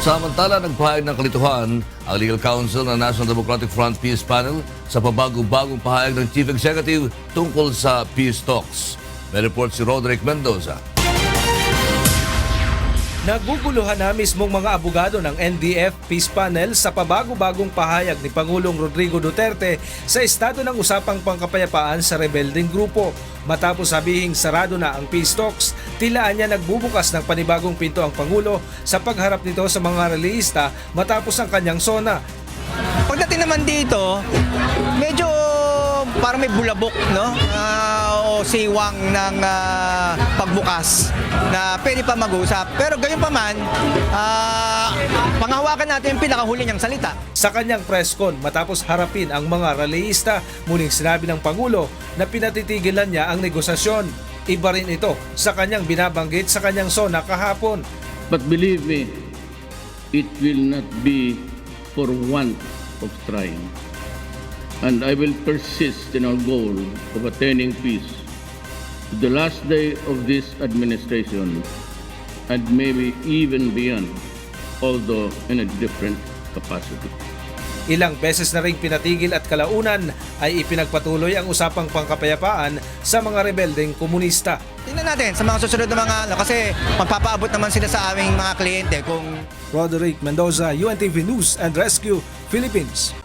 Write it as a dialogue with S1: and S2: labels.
S1: Samantala, nagpahayag ng kalituhan ang Legal Counsel ng National Democratic Front Peace Panel sa pabago-bagong pahayag ng Chief Executive tungkol sa peace talks. May report si Roderick Mendoza.
S2: Naguguluhan na mismong mga abogado ng NDF Peace Panel sa pabago-bagong pahayag ni Pangulong Rodrigo Duterte sa estado ng usapang pangkapayapaan sa rebelding grupo. Matapos sabihing sarado na ang peace talks, tilaan niya nagbubukas ng panibagong pinto ang Pangulo sa pagharap nito sa mga relihista matapos ang kanyang SONA.
S3: Pagdating naman dito, medyo parang may bulabok, no? O siwang ng pagbukas na pwede pa mag-usap. Pero gayon pa man, panghawakan natin yung pinakahuli niyang salita.
S2: Sa kanyang press con matapos harapin ang mga relihista, muling sinabi ng Pangulo na pinatitigilan niya ang negosasyon. Iba rin ito sa kanyang binabanggit sa kanyang SONA kahapon.
S4: But believe me, it will not be for want of trying. And I will persist in our goal of attaining peace to the last day of this administration and maybe even beyond, although in a different capacity.
S2: Ilang beses na ring pinatigil at kalaunan ay ipinagpatuloy ang usapang pangkapayapaan sa mga rebeldeng komunista.
S3: Tingnan natin sa mga susunod na mga kasi magpapaabot naman sila sa aming mga kliyente kung
S2: Roderick Mendoza, UNTV News and Rescue, Philippines.